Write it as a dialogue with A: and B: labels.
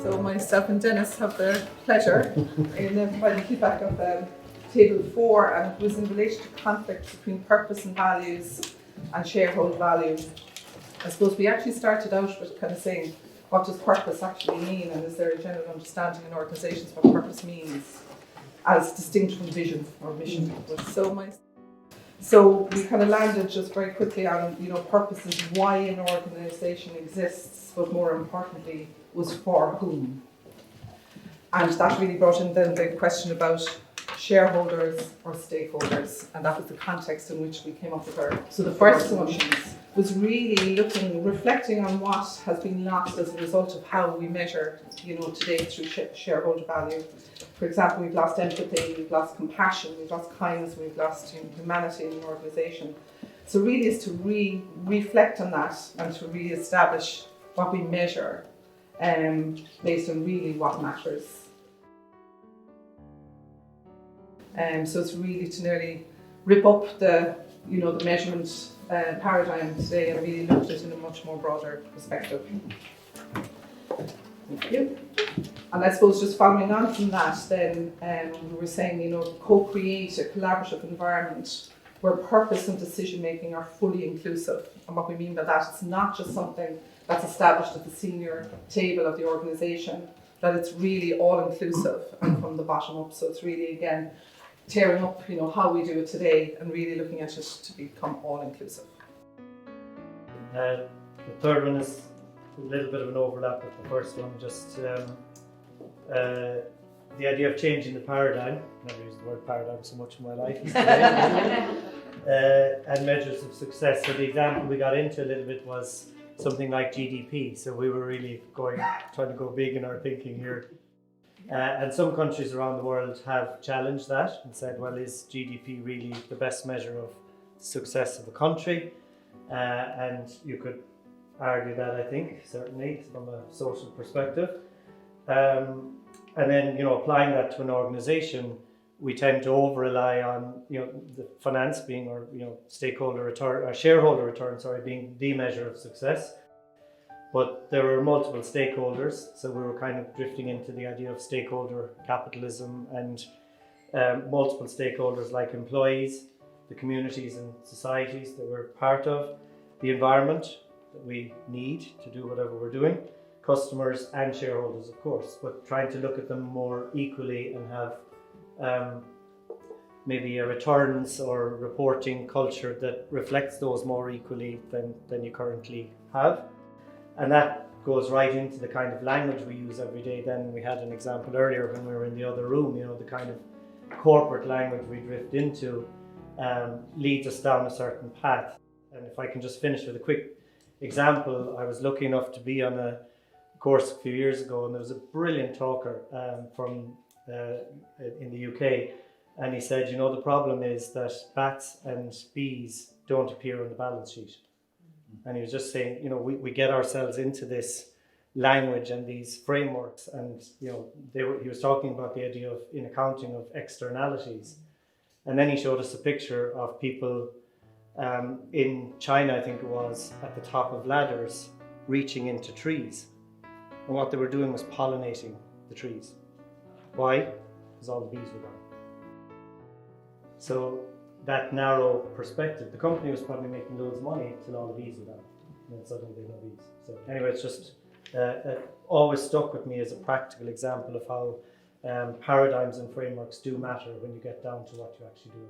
A: So myself and Dennis have the pleasure in providing feedback of table 4, and it was in relation to conflict between purpose and values and shareholder value. I suppose we actually started out with kind of saying, what does purpose actually mean, and is there a general understanding in organisations what purpose means as distinct from vision or mission? So we kind of landed just very quickly on, purpose is why an organisation exists, but more importantly, was for whom. And that really brought in then the question about shareholders or stakeholders, and that was the context in which we came up with our. So the first one was really reflecting on what has been lost as a result of how we measure, today through shareholder value. For example, we've lost empathy, we've lost compassion, we've lost kindness, we've lost humanity in an organisation. So really is to reflect on that and to re-establish what we measure based on really what matters. So it's really to nearly rip up the measurement paradigm today and really look at it in a much more broader perspective. Thank you. And I suppose just following on from that, then we were saying, co-create a collaborative environment where purpose and decision making are fully inclusive. And what we mean by that, it's not just something that's established at the senior table of the organisation, that it's really all inclusive and from the bottom up. So it's really, again, tearing up, how we do it today and really looking at it to become all inclusive.
B: The third one is a little bit of an overlap with the first one, just the idea of changing the paradigm. I've never used the word paradigm so much in my life. And measures of success. So the example we got into a little bit was something like GDP. So we were really trying to go big in our thinking here. And some countries around the world have challenged that and said, well, is GDP really the best measure of success of a country? And you could argue that, I think, certainly from a social perspective. And then, applying that to an organisation, we tend to over-rely on, the finance being, or, stakeholder return, or shareholder return, being the measure of success. But there were multiple stakeholders, so we were kind of drifting into the idea of stakeholder capitalism and multiple stakeholders like employees, the communities and societies that we're part of, the environment that we need to do whatever we're doing, customers and shareholders, of course, but trying to look at them more equally and have maybe a returns or reporting culture that reflects those more equally than you currently have. And that goes right into the kind of language we use every day. Then we had an example earlier when we were in the other room, the kind of corporate language we drift into leads us down a certain path. And if I can just finish with a quick example, I was lucky enough to be on a course a few years ago, and there was a brilliant talker from in the UK, and he said, the problem is that bats and bees don't appear on the balance sheet. And he was just saying, we get ourselves into this language and these frameworks, and he was talking about the idea of, in accounting, of externalities. And then he showed us a picture of people in China, I think it was, at the top of ladders, reaching into trees. And what they were doing was pollinating the trees. Why? Because all the bees were gone. So that narrow perspective, the company was probably making loads of money till all the bees were gone. And then suddenly they no bees. So anyway, it's just always stuck with me as a practical example of how paradigms and frameworks do matter when you get down to what you actually do.